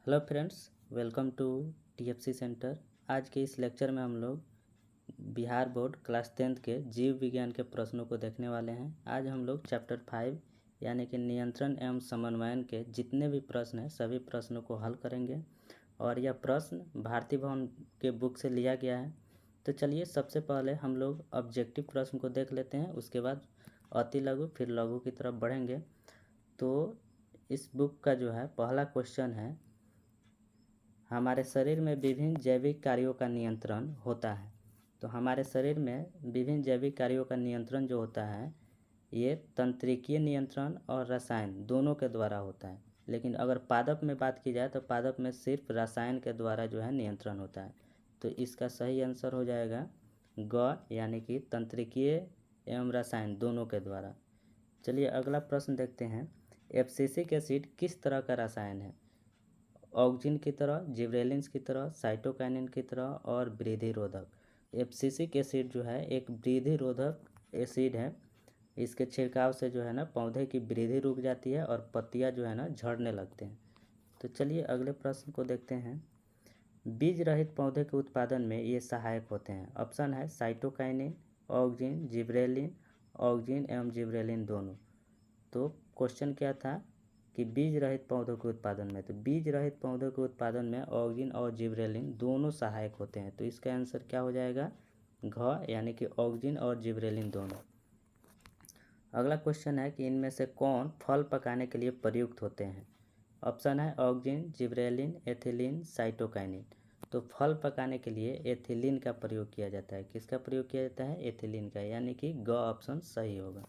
Hello friends, welcome to TFC centre. आज के इस लेक्चर में हम लोग बिहार बोर्ड क्लास 10th के जीव विज्ञान के प्रश्नों को देखने वाले हैं। आज हम लोग चैप्टर 5 यानी कि नियंत्रण एवं समन्वयन के जितने भी प्रश्न हैं सभी प्रश्नों को हल करेंगे और यह प्रश्न भारती भवन के बुक से लिया गया है। तो चलिए सबसे पहले हम लोग ऑब्जेक्टिव प्रश्न को देख लेते हैं, उसके बाद अति लघु फिर लघु की तरफ बढ़ेंगे। तो इस बुक का जो है पहला क्वेश्चन है, हमारे शरीर में विभिन्न जैविक कार्यों का नियंत्रण होता है। तो हमारे शरीर में विभिन्न जैविक कार्यों का नियंत्रण जो होता है ये तंत्रिकीय नियंत्रण और रसायन दोनों के द्वारा होता है। लेकिन अगर पादप में बात की जाए तो पादप में सिर्फ रसायन के द्वारा जो है नियंत्रण होता है। तो इसका सही आंसर हो जाएगा ग, यानी कि तंत्रिकीय एवं रसायन दोनों के द्वारा। चलिए अगला प्रश्न देखते हैं। एब्सिसिक एसिड किस तरह का रसायन है? ऑक्जिन की तरह, जिब्रेलिन्स की तरह, साइटोकाइनिन की तरह और वृद्धि रोधक। एब्सिसिक एसिड जो है एक वृद्धि रोधक एसिड है। इसके छिड़काव से जो है ना पौधे की वृद्धि रुक जाती है और पत्तियां जो है ना झड़ने लगते हैं। तो चलिए अगले प्रश्न को देखते हैं। बीज रहित पौधे के उत्पादन में ये सहायक होते हैं। ऑप्शन है साइटोकाइनिन, ऑक्जिन, जिब्रेलिन, ऑक्जिन एवं जिब्रेलिन दोनों। तो क्वेश्चन क्या था कि बीज रहित पौधों के उत्पादन में, तो बीज रहित पौधों के उत्पादन में ऑक्जिन और जिब्रेलिन दोनों सहायक होते हैं। तो इसका आंसर क्या हो जाएगा? घ, यानी कि ऑक्जिन और जिब्रेलिन दोनों। अगला क्वेश्चन है कि इनमें से कौन फल पकाने के लिए प्रयुक्त होते हैं? ऑप्शन है ऑक्जिन, जिब्रेलिन, एथिलीन, साइटोकाइनिन। तो फल पकाने के लिए एथिलीन का प्रयोग किया जाता है। किसका प्रयोग किया जाता है? एथिलीन का, यानी कि ग ऑप्शन सही होगा।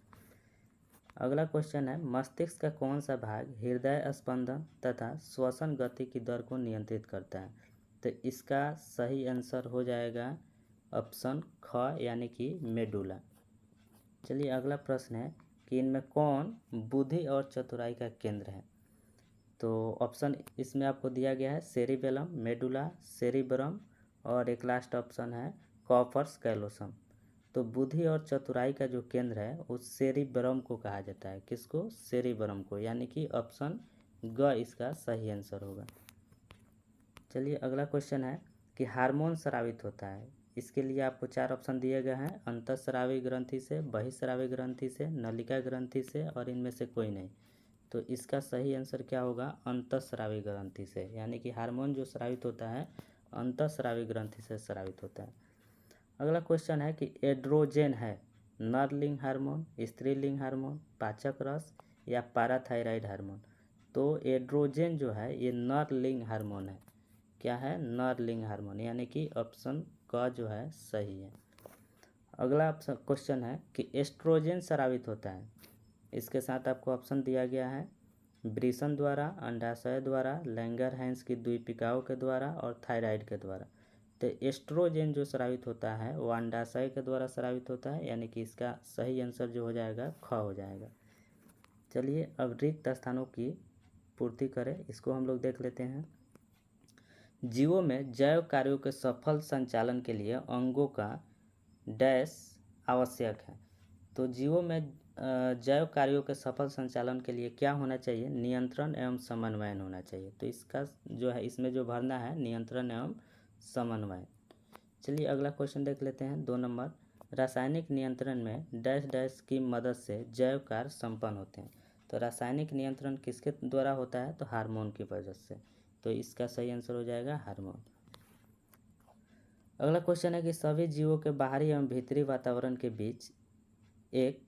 अगला क्वेश्चन है, मस्तिष्क का कौन सा भाग हृदय स्पंदन तथा श्वसन गति की दर को नियंत्रित करता है? तो इसका सही आंसर हो जाएगा ऑप्शन ख, यानी कि मेडुला। चलिए अगला प्रश्न है कि इनमें कौन बुद्धि और चतुराई का केंद्र है? तो ऑप्शन इसमें आपको दिया गया है सेरिबेलम, मेडुला, सेरिब्रम और एक लास्ट ऑप्शन है कॉर्पस कैलोसम। तो बुद्धि और चतुराई का जो केंद्र है उस सेरिब्रम को कहा जाता है। किसको? सेरिब्रम को, यानी कि ऑप्शन ग इसका सही आंसर होगा। चलिए अगला क्वेश्चन है कि हार्मोन स्रावित होता है। इसके लिए आपको 4 ऑप्शन दिए गए हैं, अंतःस्रावी ग्रंथि से, बहिःस्रावी ग्रंथि से, नलिका ग्रंथि से और इनमें से कोई नहीं। तो इसका सही आंसर क्या होगा? अंतःस्रावी ग्रंथि से, यानी कि हार्मोन जो स्रावित होता है अंतःस्रावी ग्रंथि से स्रावित होता है। अगला क्वेश्चन है कि एड्रोजेन है नरलिंग हार्मोन, स्त्रीलिंग हार्मोन, पाचक रस या पाराथायराइड हार्मोन। तो एड्रोजेन जो है ये नरलिंग हार्मोन है। क्या है? नरलिंग हार्मोन, यानी कि ऑप्शन क जो है सही है। अगला क्वेश्चन है कि एस्ट्रोजेन स्रावित होता है। इसके साथ आपको ऑप्शन दिया गया है वृषण द्वारा, अंडाशय द्वारा, लैंगरहैंस की द्वीपिकाओं के द्वारा और थायराइड के द्वारा। तो एस्ट्रोजेन जो स्रावित होता है वो अंडाशय के द्वारा स्रावित होता है, यानी कि इसका सही आंसर जो हो जाएगा ख हो जाएगा। चलिए अब रिक्त स्थानों की पूर्ति करें, इसको हम लोग देख लेते हैं। जीवों में जैव कार्यों के सफल संचालन के लिए अंगों का डैश आवश्यक है। तो जीवों में जैव कार्यों के सफल संचालन के लिए क्या होना चाहिए? नियंत्रण एवं समन्वयन होना चाहिए। तो इसका जो है इसमें जो भरना है नियंत्रण एवं समन्वय। चलिए अगला क्वेश्चन देख लेते हैं 2 नंबर। रासायनिक नियंत्रण में डैश डैश की मदद से जैव कार्य संपन्न होते हैं। तो रासायनिक नियंत्रण किसके द्वारा होता है? तो हार्मोन की वजह से। तो इसका सही आंसर हो जाएगा हार्मोन। अगला क्वेश्चन है कि सभी जीवों के बाहरी एवं भीतरी वातावरण के बीच एक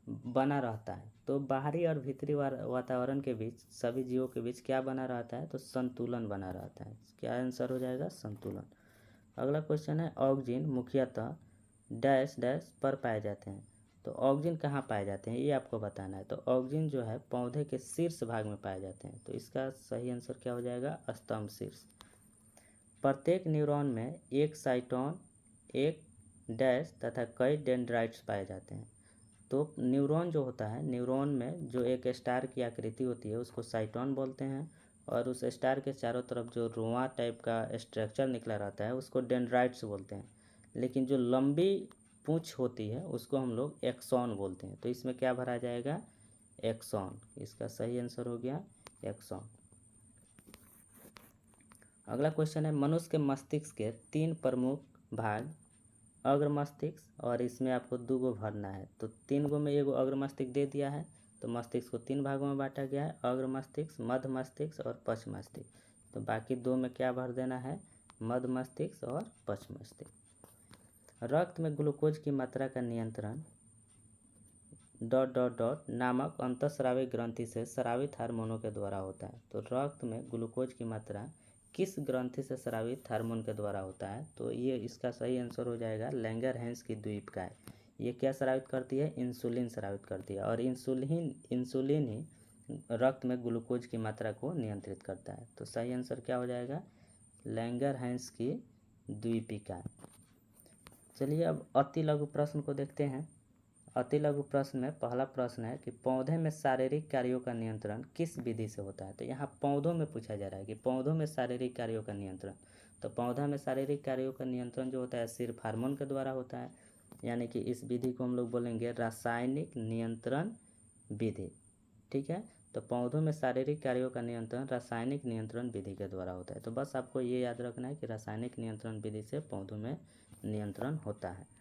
बना रहता है। तो बाहरी और भीतरी वातावरण के बीच सभी जीवों के बीच क्या बना रहता है? तो संतुलन बना रहता है। क्या आंसर हो जाएगा? संतुलन। अगला क्वेश्चन है ऑक्जिन मुख्यतः डैश डैश पर पाए जाते हैं। तो ऑक्जिन कहाँ पाए जाते हैं ये आपको बताना है। तो ऑक्जिन जो है पौधे के शीर्ष भाग में पाए जाते हैं। तो इसका सही आंसर क्या हो जाएगा? स्तंभ शीर्ष। प्रत्येक न्यूरॉन में एक साइटोन, एक डैश तथा कई डेंड्राइट्स पाए जाते हैं। तो न्यूरॉन जो होता है, न्यूरॉन में जो एक स्टार की आकृति होती है उसको साइटोन बोलते हैं और उस स्टार के चारों तरफ जो रोआ टाइप का स्ट्रक्चर निकला रहता है उसको डेंड्राइट्स बोलते हैं। लेकिन जो लंबी पूंछ होती है उसको हम लोग एक्सॉन बोलते हैं। तो इसमें क्या भरा जाएगा? एक्सॉन। इसका सही आंसर हो गया एक्सॉन। अगला क्वेश्चन है, मनुष्य के मस्तिष्क के 3 प्रमुख भाग अग्र मस्तिष्क, और इसमें आपको 2 गो भरना है। तो 3 गो में एगो अग्र मस्तिष्क दे दिया है, तो मस्तिष्क को 3 भागों में बांटा गया है, अग्र मस्तिष्क, मध्य मस्तिष्क और पश्च मस्तिष्क। तो बाकी 2 में क्या भर देना है, मध्य मस्तिष्क और पश्च मस्तिष्क। रक्त में ग्लूकोज की मात्रा का नियंत्रण ... नामक अंतःस्रावी ग्रंथि से स्रावित हार्मोनों के द्वारा होता है। तो रक्त में ग्लूकोज की मात्रा किस ग्रंथि से स्रावित हार्मोन के द्वारा होता है, तो ये इसका सही आंसर हो जाएगा लैंगरहैंस की द्वीपकाय। ये क्या स्रावित करती है, इंसुलिन स्रावित करती है, और इंसुलिन ही रक्त में ग्लूकोज की मात्रा को नियंत्रित करता है। तो सही आंसर क्या हो जाएगा, लैंगरहैंस की द्वीपिका। चलिए अब अति लघु प्रश्न को देखते हैं। अति लघु प्रश्न में पहला प्रश्न है कि पौधे में शारीरिक कार्यों का नियंत्रण किस विधि से होता है। तो यहाँ पौधों में पूछा जा रहा है कि पौधों में शारीरिक कार्यों का नियंत्रण। तो पौधा में शारीरिक कार्यों का नियंत्रण जो होता है सिर्फ हार्मोन के द्वारा होता है, यानी कि इस विधि को हम लोग बोलेंगे रासायनिक नियंत्रण विधि। ठीक है, तो पौधों में शारीरिक कार्यों का नियंत्रण रासायनिक नियंत्रण विधि के द्वारा होता है। तो बस आपको ये याद रखना है कि रासायनिक नियंत्रण विधि से पौधों में नियंत्रण होता है।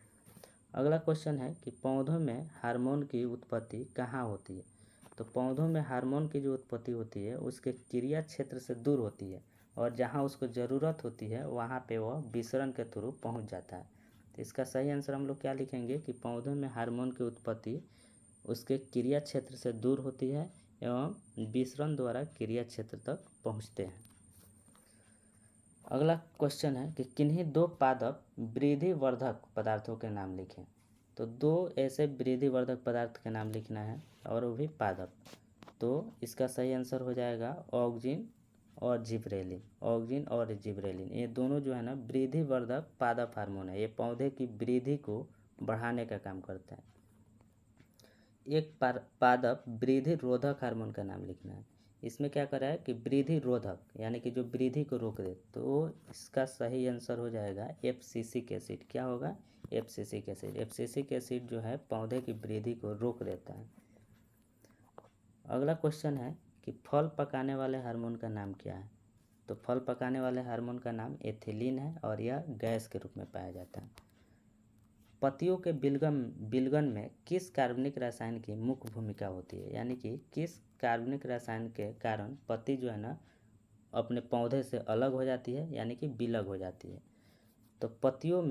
अगला क्वेश्चन है कि पौधों में हार्मोन की उत्पत्ति कहाँ होती है। तो पौधों में हार्मोन की जो उत्पत्ति होती है उसके क्रिया क्षेत्र से दूर होती है, और जहाँ उसको ज़रूरत होती है वहाँ पे वह विसरण के थ्रू पहुँच जाता है। तो इसका सही आंसर हम लोग क्या लिखेंगे कि पौधों में हार्मोन की उत्पत्ति उसके क्रिया क्षेत्र से दूर होती है एवं विसरण द्वारा क्रिया क्षेत्र तक पहुँचते हैं। अगला क्वेश्चन है कि किन्हीं 2 पादप वृद्धिवर्धक पदार्थों के नाम लिखें। तो 2 ऐसे वृद्धिवर्धक पदार्थ के नाम लिखना है, और वो भी पादप। तो इसका सही आंसर हो जाएगा ऑक्जिन और जिबरेलिन। ऑक्जिन और जिबरेलिन ये दोनों जो है ना वृद्धिवर्धक पादप हार्मोन है। ये पौधे की वृद्धि को बढ़ाने का काम करता है। एक पादप वृद्धि रोधक हार्मोन का नाम लिखना है। इसमें क्या कर रहा है कि वृद्धि रोधक, यानी कि जो वृद्धि को रोक दे। तो इसका सही आंसर हो जाएगा एब्सिसिक एसिड। क्या होगा, एब्सिसिक एसिड। एब्सिसिक एसिड जो है पौधे की वृद्धि को रोक देता है। अगला क्वेश्चन है कि फल पकाने वाले हार्मोन का नाम क्या है। तो फल पकाने वाले हार्मोन का नाम एथिलीन है, और यह गैस के रूप में पाया जाता है। पत्तियों के बिलगन में किस कार्बनिक रसायन की मुख्य भूमिका होती है, यानी कि किस कार्बनिक रसायन के कारण पत्ती जो है ना अपने पौधे से अलग हो जाती है, यानी कि विलग हो जाती है। तो पत्तियों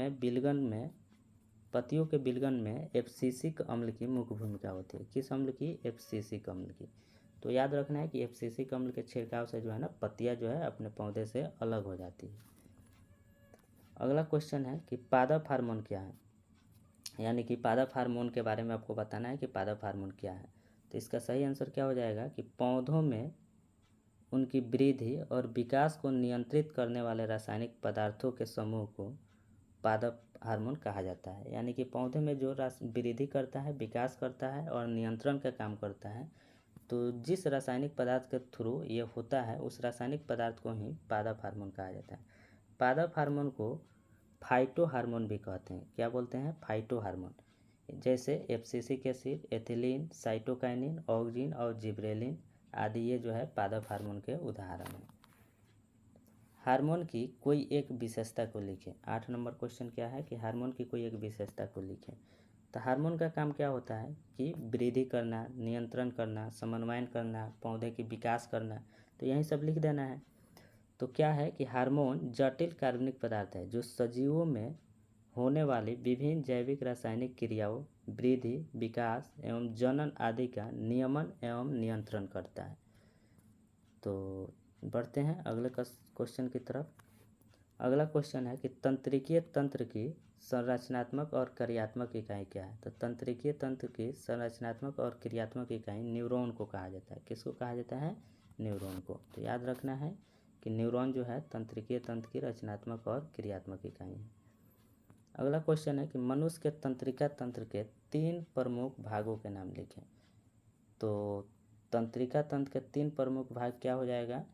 के बिलगन में एब्सिसिक अम्ल की मुख्य भूमिका होती है। किस अम्ल की, एब्सिसिक अम्ल की। तो याद रखना है कि एब्सिसिक अम्ल के छिड़काव से जो है ना पत्तियाँ जो है अपने पौधे से अलग हो जाती है। अगला क्वेश्चन है कि पादप हार्मोन क्या है, यानी कि पादप हार्मोन के बारे में आपको बताना है कि पादप हार्मोन क्या है। तो इसका सही आंसर क्या हो जाएगा कि पौधों में उनकी वृद्धि और विकास को नियंत्रित करने वाले रासायनिक पदार्थों के समूह को पादप हार्मोन कहा जाता है। यानी कि पौधे में जो वृद्धि करता है, विकास करता है और नियंत्रण का काम करता है, तो जिस रासायनिक पदार्थ के थ्रू ये होता है उस रासायनिक पदार्थ को ही पादप हार्मोन कहा जाता है। पादप हार्मोन को फाइटो हार्मोन भी कहते हैं। क्या बोलते हैं, फाइटो हार्मोन। जैसे abscisic acid, ethylene, cytokinin, auxin और जिब्रेलिन आदि ये जो है पादप हार्मोन के उदाहरण हैं। हार्मोन की कोई एक विशेषता को लिखें। 8 नंबर क्वेश्चन क्या है कि हार्मोन की कोई एक विशेषता को लिखें। तो हार्मोन का काम क्या होता है कि वृद्धि करना, नियंत्रण करना, समन्वयन करना, पौधे की विकास करना। तो यही सब लिख देना है। तो क्या है कि हार्मोन जटिल कार्बनिक पदार्थ है जो सजीवों में होने वाली विभिन्न जैविक रासायनिक क्रियाओं, वृद्धि, विकास एवं जनन आदि का नियमन एवं नियंत्रण करता है। तो बढ़ते हैं अगले क्वेश्चन की तरफ। अगला क्वेश्चन है कि तंत्रिकीय तंत्र की संरचनात्मक और क्रियात्मक इकाई क्या है। तो तंत्रिकीय तंत्र की संरचनात्मक और क्रियात्मक इकाई न्यूरॉन को कहा जाता है। किसको कहा जाता है, न्यूरॉन को। तो याद रखना है कि न्यूरॉन जो है तंत्रिकीय तंत्र की रचनात्मक और क्रियात्मक इकाई है। अगला क्वेश्चन है कि मनुष्य के तंत्रिका तंत्र के 3 प्रमुख भागों के नाम लिखें। तो तंत्रिका तंत्र के 3 प्रमुख भाग क्या हो जाएगा,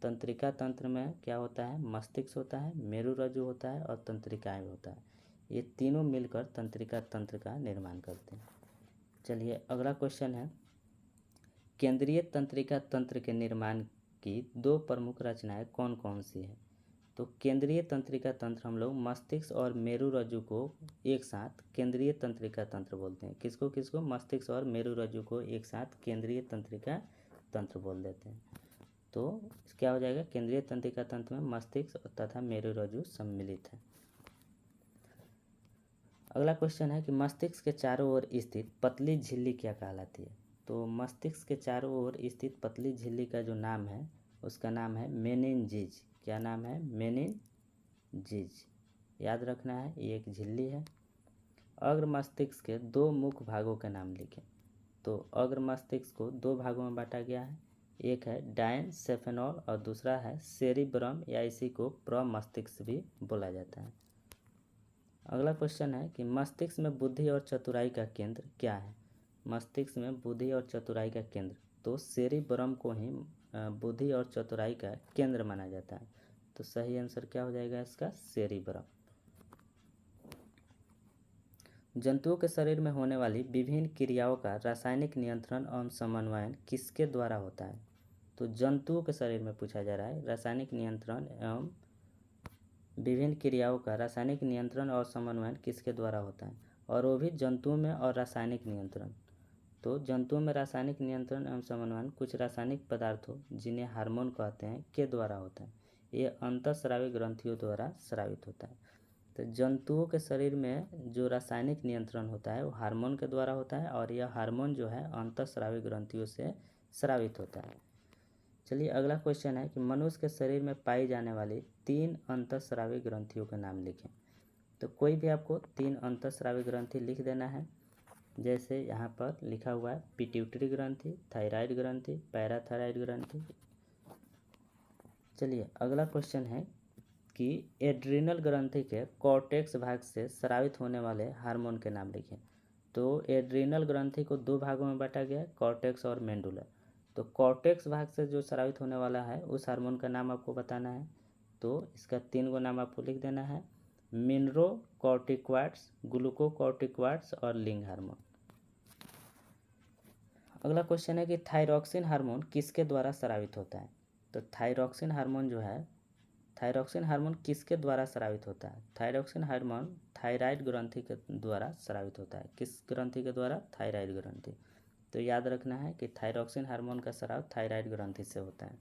तंत्रिका तंत्र में क्या होता है, मस्तिष्क होता है, मेरुरज्जु होता है और तंत्रिकाएं होता है। ये तीनों मिलकर तंत्रिका तंत्र का निर्माण करते हैं। चलिए अगला क्वेश्चन है, केंद्रीय तंत्रिका तंत्र के निर्माण की 2 प्रमुख रचनाएं कौन कौन सी है। तो केंद्रीय तंत्रिका तंत्र हम लोग मस्तिष्क और मेरुरज्जु को एक साथ केंद्रीय तंत्रिका तंत्र बोलते हैं। किसको किसको? मस्तिष्क और मेरुरज्जु को एक साथ केंद्रीय तंत्रिका तंत्र बोल देते हैं। तो क्या हो जाएगा? केंद्रीय तंत्रिका तंत्र में मस्तिष्क तथा मेरुरज्जु सम्मिलित है। अगला क्वेश्चन है कि मस्तिष्क के चारों ओर स्थित पतली झिल्ली क्या कहलाती है? तो मस्तिष्क के चारों ओर स्थित पतली झिल्ली का जो नाम है उसका नाम है मेनिनजीज। क्या नाम है? मेनिनजीज। याद रखना है, ये एक झिल्ली है। अग्र मस्तिष्क के दो मुख्य भागों के नाम लिखें। तो अग्र मस्तिष्क को दो भागों में बांटा गया है, एक है डायनसेफेनॉल और दूसरा है सेरिब्रम, या इसी को प्रमस्तिष्क भी बोला जाता है। अगला क्वेश्चन है कि मस्तिष्क में बुद्धि और चतुराई का केंद्र क्या है? मस्तिष्क में बुद्धि और चतुराई का केंद्र, तो सेरिब्रम को ही बुद्धि और चतुराई का केंद्र माना जाता है। तो सही आंसर क्या हो जाएगा इसका? सेरिब्रम। जंतुओं के शरीर में होने वाली विभिन्न क्रियाओं का रासायनिक नियंत्रण एवं समन्वयन किसके द्वारा होता है? तो जंतुओं के शरीर में पूछा जा रहा है रासायनिक नियंत्रण एवं विभिन्न क्रियाओं का रासायनिक नियंत्रण और समन्वयन किसके द्वारा होता है, और वो भी जंतुओं में। और रासायनिक नियंत्रण, तो जंतुओं में रासायनिक नियंत्रण एवं समन्वयन कुछ रासायनिक पदार्थों जिन्हें हार्मोन कहते हैं के द्वारा होता है। ये अंतःस्रावी ग्रंथियों द्वारा स्रावित होता है। तो जंतुओं के शरीर में जो रासायनिक नियंत्रण होता है वो हार्मोन के द्वारा होता है, और यह हार्मोन जो है अंतःस्रावी ग्रंथियों से स्रावित होता है। चलिए अगला क्वेश्चन है कि मनुष्य के शरीर में पाई जाने वाली 3 अंतःस्रावी ग्रंथियों के नाम लिखें। तो कोई भी आपको 3 अंतःस्रावी ग्रंथि लिख देना है। जैसे यहाँ पर लिखा हुआ है पिट्यूटरी ग्रंथि, थायराइड ग्रंथि, पैराथायराइड ग्रंथि। चलिए अगला क्वेश्चन है कि एड्रिनल ग्रंथि के कॉर्टेक्स भाग से स्रावित होने वाले हार्मोन के नाम लिखें। तो एड्रिनल ग्रंथि को दो भागों में बांटा गया है, कॉर्टेक्स और मेंडुला। तो कॉर्टेक्स भाग से जो स्रावित होने वाला है उस हार्मोन का नाम आपको बताना है। तो इसका 3 गो नाम आपको लिख देना है, मिनरोकॉर्टिकॉइड्स, ग्लूकोकॉर्टिकॉइड्स और लिंग हार्मोन। अगला क्वेश्चन है कि थायरॉक्सिन हार्मोन किसके द्वारा स्रावित होता है? तो थायरॉक्सिन हार्मोन जो है, थायरॉक्सिन हार्मोन किसके द्वारा स्रावित होता है? थायरॉक्सिन हार्मोन थायराइड ग्रंथि के द्वारा स्रावित होता है। किस ग्रंथि के द्वारा? थायराइड ग्रंथि। तो याद रखना है कि थायरॉक्सिन हार्मोन का स्राव थायराइड ग्रंथि से होता है।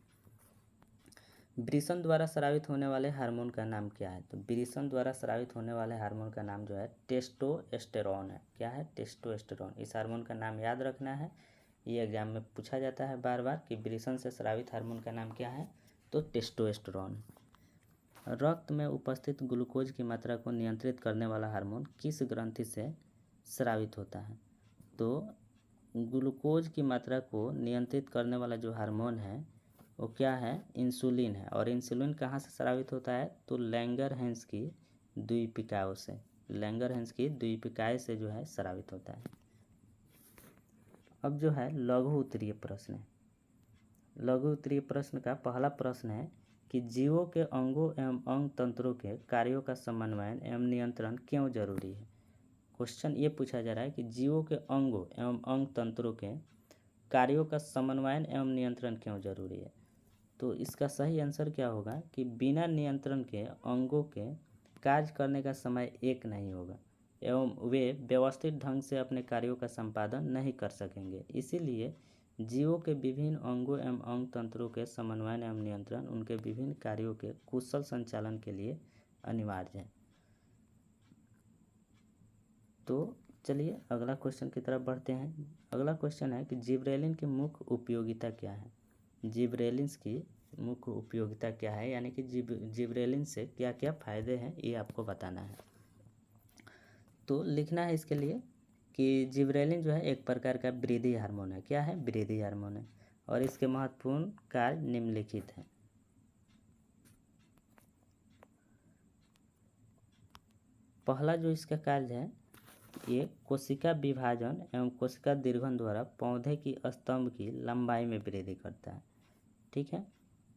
वृषण द्वारा स्रावित होने वाले हार्मोन का नाम क्या है? तो वृषण द्वारा स्रावित होने वाले हार्मोन का नाम जो है टेस्टोस्टेरोन है। क्या है? टेस्टोस्टेरोन। इस हार्मोन का नाम याद रखना है, ये एग्जाम में पूछा जाता है बार बार कि वृषण से स्रावित हार्मोन का नाम क्या है? तो टेस्टोस्टेरोन। रक्त में उपस्थित ग्लूकोज की मात्रा को नियंत्रित करने वाला हार्मोन किस ग्रंथि से स्रावित होता है? तो ग्लूकोज की मात्रा को नियंत्रित करने वाला जो हार्मोन है वो क्या है? इंसुलिन है। और इंसुलिन कहाँ से स्रावित होता है? तो लैंगरहैंस की द्वीपिकाओं से, लैंगरहैंस की द्वीपिकाएं से जो है स्रावित होता है। अब जो है लघु उत्तरीय प्रश्न है। लघु उत्तरीय प्रश्न का पहला प्रश्न है कि जीवों के अंगों एवं अंग तंत्रों के कार्यों का समन्वयन एवं नियंत्रण क्यों जरूरी है? क्वेश्चन ये पूछा जा रहा है कि जीवों के अंगों एवं अंग तंत्रों के कार्यों का समन्वयन एवं नियंत्रण क्यों जरूरी है? तो इसका सही आंसर क्या होगा कि बिना नियंत्रण के अंगों के कार्य करने का समय एक नहीं होगा एवं वे व्यवस्थित ढंग से अपने कार्यों का संपादन नहीं कर सकेंगे। इसीलिए जीवों के विभिन्न अंगों एवं अंग तंत्रों के समन्वयन एवं नियंत्रण उनके विभिन्न कार्यों के कुशल संचालन के लिए अनिवार्य है। तो चलिए अगला क्वेश्चन की तरफ बढ़ते हैं। अगला क्वेश्चन है कि जिब्रेलिन की मुख्य उपयोगिता क्या है? जिब्रेलिन की मुख्य उपयोगिता क्या है, यानी कि जिब्रेलिन से क्या क्या फ़ायदे हैं ये आपको बताना है। तो लिखना है इसके लिए कि जिब्रेलिन जो है एक प्रकार का वृद्धि हार्मोन है। क्या है? वृद्धि हार्मोन है, और इसके महत्वपूर्ण कार्य निम्नलिखित हैं। पहला जो इसका कार्य है, ये कोशिका विभाजन एवं कोशिका दीर्घन द्वारा पौधे की स्तंभ की लंबाई में वृद्धि करता है। ठीक है।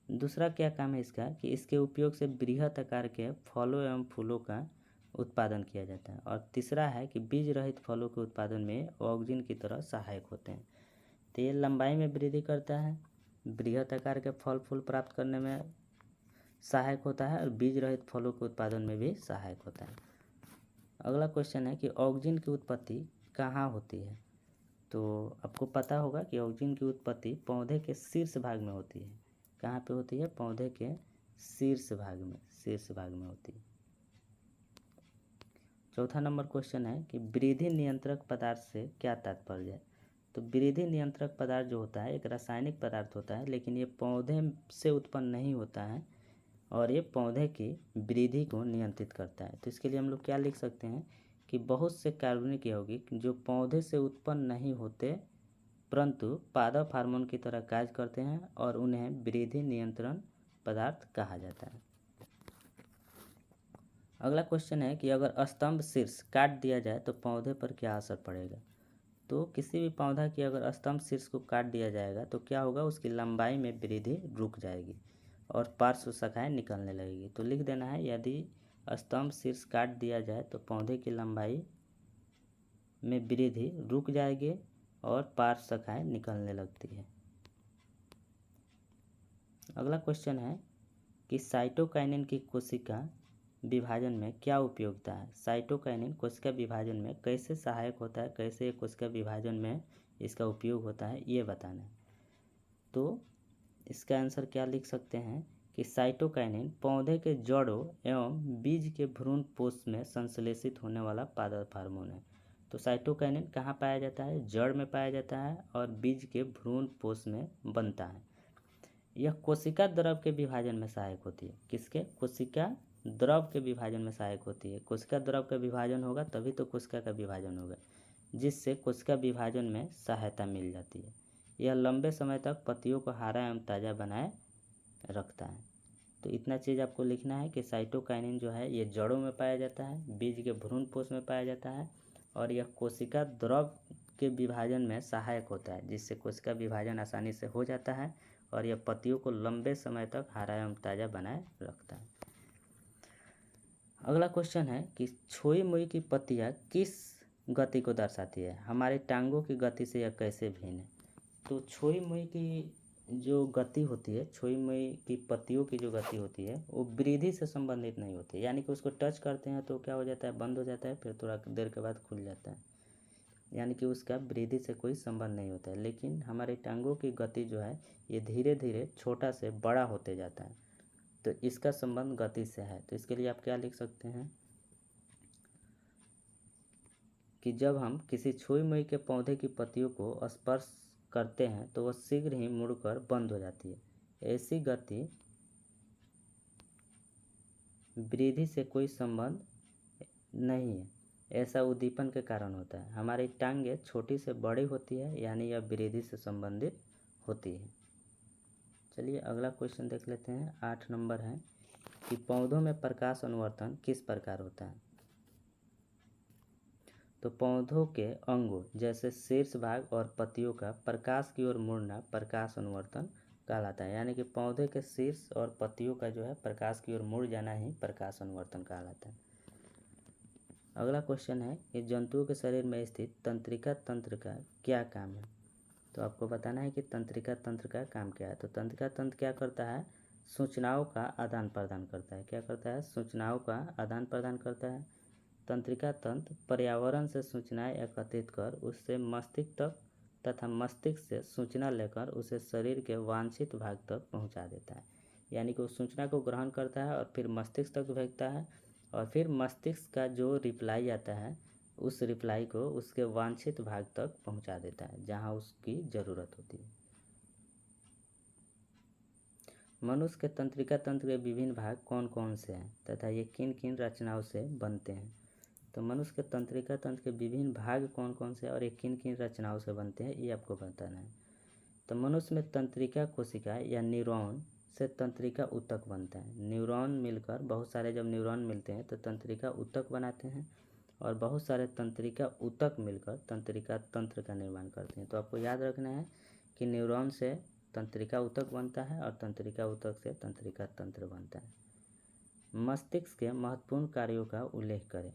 दूसरा क्या काम है इसका कि इसके उपयोग से बृहत आकार के फलों एवं फूलों का उत्पादन किया जाता है। और तीसरा है कि बीज रहित फलों के उत्पादन में ऑक्सीजन की तरह सहायक होते हैं। तो ये लंबाई में वृद्धि करता है, बृहत आकार के फल फूल प्राप्त करने में सहायक होता है और बीज रहित फलों के उत्पादन में भी सहायक होता है। अगला क्वेश्चन है कि ऑक्जिन की उत्पत्ति कहाँ होती है। तो आपको पता होगा कि ऑक्जिन की उत्पत्ति पौधे के शीर्ष भाग में होती है। कहाँ पे होती है? पौधे के शीर्ष भाग में होती है। चौथा नंबर क्वेश्चन है कि वृद्धि नियंत्रक पदार्थ से क्या तात्पर्य है। तो वृद्धि नियंत्रक पदार्थ जो होता है एक रासायनिक पदार्थ होता है, लेकिन ये पौधे से उत्पन्न नहीं होता है और ये पौधे की वृद्धि को नियंत्रित करता है। तो इसके लिए हम लोग क्या लिख सकते हैं कि बहुत से कार्बनिक यौगिक जो पौधे से उत्पन्न नहीं होते परंतु पादप हार्मोन की तरह कार्य करते हैं और उन्हें वृद्धि नियंत्रण पदार्थ कहा जाता है। अगला क्वेश्चन है कि अगर स्तंभ शीर्ष काट दिया जाए तो पौधे पर क्या असर पड़ेगा। तो किसी भी पौधा की अगर स्तंभ शीर्ष को काट दिया जाएगा तो क्या होगा, उसकी लंबाई में वृद्धि रुक जाएगी और पार्श्व शाखाएं निकलने लगेगी। तो लिख देना है, यदि स्तंभ शीर्ष काट दिया जाए तो पौधे की लंबाई में वृद्धि रुक जाएगी और पार्श्व शाखाएं निकलने लगती है। अगला क्वेश्चन है कि साइटोकाइनिन की कोशिका विभाजन में क्या उपयोगिता है। साइटोकाइनिन कोशिका विभाजन में कैसे सहायक होता है, कैसे ये कोशिका विभाजन में इसका उपयोग होता है, ये बताना है। तो इसका आंसर क्या लिख सकते हैं कि साइटोकाइनिन पौधे के जड़ों एवं बीज के भ्रूण पोष में संश्लेषित होने वाला पादप हार्मोन है। तो साइटोकाइनिन कहाँ पाया जाता है? जड़ में पाया जाता है और बीज के भ्रूण पोष में बनता है। यह कोशिका द्रव के विभाजन में सहायक होती है। किसके? कोशिका द्रव के विभाजन में सहायक होती है। कोशिका द्रव का विभाजन होगा तभी तो कोशिका का विभाजन होगा, जिससे कोशिका विभाजन में सहायता मिल जाती है। यह लंबे समय तक पत्तियों को हरा एवं ताज़ा बनाए रखता है। तो इतना चीज़ आपको लिखना है कि साइटोकाइनिन जो है ये जड़ों में पाया जाता है, बीज के भ्रूण पोष में पाया जाता है और यह कोशिका द्रव के विभाजन में सहायक होता है, जिससे कोशिका विभाजन आसानी से हो जाता है और यह पत्तियों को लंबे समय तक हरा एवं ताज़ा बनाए रखता है। अगला क्वेश्चन है कि छोई मुई की पत्तियां किस गति को दर्शाती है, हमारे टांगों की गति से यह कैसे भिन्न है। तो छोई मुई की जो गति होती है, छोई मुई की पत्तियों की जो गति होती है वो वृद्धि से संबंधित नहीं होती है। यानी कि उसको टच करते हैं तो क्या हो जाता है, बंद हो जाता है, फिर थोड़ा देर के बाद खुल जाता है, यानी कि उसका वृद्धि से कोई संबंध नहीं होता है। लेकिन हमारे टांगों की गति जो है ये धीरे धीरे छोटा से बड़ा होते जाता है, तो इसका संबंध गति से है। तो इसके लिए आप क्या लिख सकते हैं कि जब हम किसी छुई मुई के पौधे की पत्तियों को स्पर्श करते हैं तो वह शीघ्र ही मुड़कर बंद हो जाती है। ऐसी गति वृद्धि से कोई संबंध नहीं है, ऐसा उद्दीपन के कारण होता है। हमारी टांगें छोटी से बड़ी होती है, यानी यह वृद्धि से संबंधित होती है। चलिए अगला क्वेश्चन देख लेते हैं। 8 नंबर है कि पौधों में प्रकाश अनुवर्तन किस प्रकार होता है। तो पौधों के अंगों जैसे शीर्ष भाग और पत्तियों का प्रकाश की ओर मुड़ना प्रकाश अनुवर्तन कहलाता है। यानी कि पौधे के शीर्ष और पत्तियों का जो है प्रकाश की ओर मुड़ जाना ही प्रकाश अनुवर्तन कहलाता है। अगला क्वेश्चन है कि जंतुओं के शरीर में स्थित तंत्रिका तंत्र का क्या काम है। तो आपको बताना है कि तंत्रिका तंत्र का काम क्या है। तो तंत्रिका तंत्र क्या करता है, सूचनाओं का आदान प्रदान करता है। क्या करता है, सूचनाओं का आदान प्रदान करता है। तंत्रिका तंत्र पर्यावरण से सूचनाएं एकत्रित कर उससे मस्तिष्क तक तथा मस्तिष्क से सूचना लेकर उसे शरीर के वांछित भाग तक पहुंचा देता है। यानी कि उस सूचना को ग्रहण करता है और फिर मस्तिष्क तक भेजता है और फिर मस्तिष्क का जो रिप्लाई आता है उस रिप्लाई को उसके वांछित भाग तक पहुंचा देता है जहां उसकी ज़रूरत होती है। मनुष्य के तंत्रिका तंत्र के विभिन्न भाग कौन कौन से हैं तथा ये किन किन रचनाओं से बनते हैं। तो मनुष्य के तंत्रिका तंत्र के विभिन्न भाग कौन कौन से और ये किन किन रचनाओं से बनते हैं, ये आपको बताना है। तो मनुष्य में तंत्रिका कोशिका या न्यूरॉन से तंत्रिका ऊतक बनता है। न्यूरॉन मिलकर, बहुत सारे जब न्यूरॉन मिलते हैं तो तंत्रिका ऊतक बनाते हैं और बहुत सारे तंत्रिका ऊतक मिलकर तंत्रिका तंत्र का निर्माण करते हैं। तो आपको याद रखना है कि न्यूरॉन से तंत्रिका ऊतक बनता है और तंत्रिका ऊतक से तंत्रिका तंत्र बनता है। मस्तिष्क के महत्वपूर्ण कार्यों का उल्लेख करें।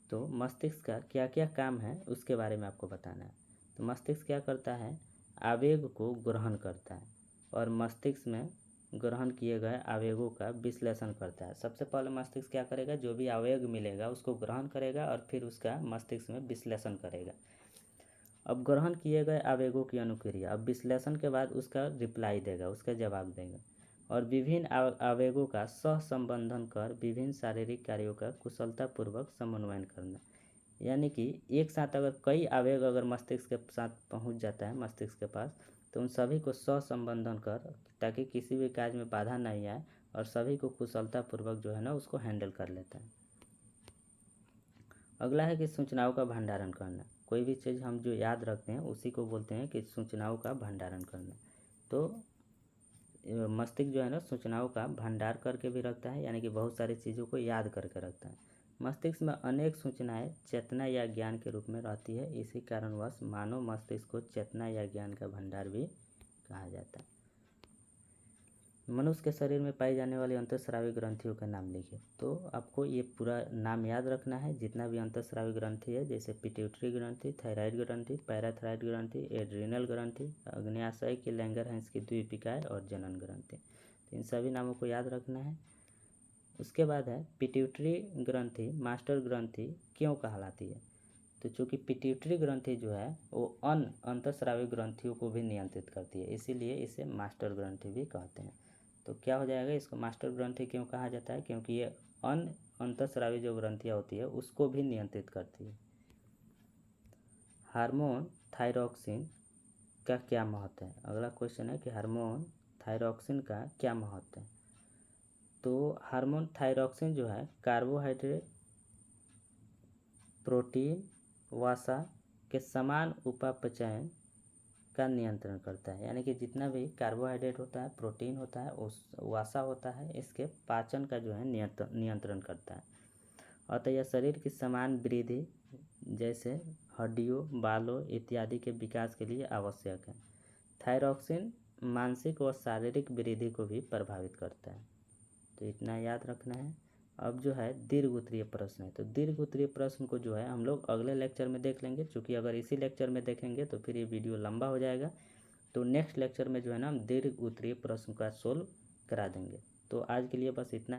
तो मस्तिष्क का क्या क्या काम है उसके बारे में आपको बताना है। तो मस्तिष्क क्या करता है, आवेग को ग्रहण करता है और मस्तिष्क में ग्रहण किए गए आवेगों का विश्लेषण करता है। सबसे पहले मस्तिष्क क्या करेगा, जो भी आवेग मिलेगा उसको ग्रहण करेगा और फिर उसका मस्तिष्क में विश्लेषण करेगा। अब ग्रहण किए गए आवेगों की अनुक्रिया, अब विश्लेषण के बाद उसका रिप्लाई देगा, उसका जवाब देगा। और विभिन्न आवेगों का सहसंबंधन कर विभिन्न शारीरिक कार्यों का कुशलतापूर्वक समन्वय करना। यानी कि एक साथ अगर कई आवेग अगर मस्तिष्क के साथ पहुंच जाता है मस्तिष्क के पास, तो उन सभी को सहसंबंधन कर, ताकि किसी भी कार्य में बाधा नहीं आए और सभी को कुशलतापूर्वक जो है ना उसको हैंडल कर लेता है। अगला है कि सूचनाओं का भंडारण करना। कोई भी चीज़ हम जो याद रखते हैं उसी को बोलते हैं कि सूचनाओं का भंडारण करना। तो मस्तिष्क जो है ना सूचनाओं का भंडार करके भी रखता है, यानी कि बहुत सारी चीज़ों को याद करके रखता है। मस्तिष्क में अनेक सूचनाएं चेतना या ज्ञान के रूप में रहती है। इसी कारणवश मानव मस्तिष्क को चेतना या ज्ञान का भंडार भी कहा जाता है। मनुष्य के शरीर में पाई जाने वाली अंतःस्रावी ग्रंथियों का नाम लिखिए। तो आपको ये पूरा नाम याद रखना है, जितना भी अंतःस्रावी ग्रंथि है, जैसे पिट्यूटरी ग्रंथि, थायराइड ग्रंथि, पैराथायराइड ग्रंथि, एड्रिनल ग्रंथि, अग्न्याशय की लैंगरहैंस की द्वीपिकाएँ और जनन ग्रंथि। तो इन सभी नामों को याद रखना है। उसके बाद है पिट्यूटरी ग्रंथि मास्टर ग्रंथि क्यों कहलाती है। तो चूँकि पिट्यूटरी ग्रंथि जो है वो अन्य अंतःस्रावी ग्रंथियों को भी नियंत्रित करती है, इसीलिए इसे मास्टर ग्रंथि भी कहते हैं। तो क्या हो जाएगा, इसको मास्टर ग्रंथि क्यों कहा जाता है, क्योंकि ये अन्य अंतःस्रावी जो ग्रंथियाँ होती है उसको भी नियंत्रित करती है। हार्मोन थायरॉक्सिन का क्या महत्व है। अगला क्वेश्चन है कि हार्मोन थायरॉक्सिन का क्या महत्व है। तो हार्मोन थायरॉक्सिन जो है कार्बोहाइड्रेट, प्रोटीन, वसा के समान उपापचयन का नियंत्रण करता है। यानी कि जितना भी कार्बोहाइड्रेट होता है, प्रोटीन होता है, उस वसा होता है, इसके पाचन का जो है नियंत्रण करता है। अतः यह शरीर की समान वृद्धि जैसे हड्डियों, बालों इत्यादि के विकास के लिए आवश्यक है। थायरॉक्सिन मानसिक व शारीरिक वृद्धि को भी प्रभावित करता है। तो इतना याद रखना है। अब जो है दीर्घ उत्तरीय प्रश्न है, तो दीर्घ उत्तरीय प्रश्न को जो है हम लोग अगले लेक्चर में देख लेंगे, क्योंकि अगर इसी लेक्चर में देखेंगे तो फिर ये वीडियो लंबा हो जाएगा। तो नेक्स्ट लेक्चर में जो है ना हम दीर्घ उत्तरीय प्रश्न का सोल्व करा देंगे। तो आज के लिए बस इतना।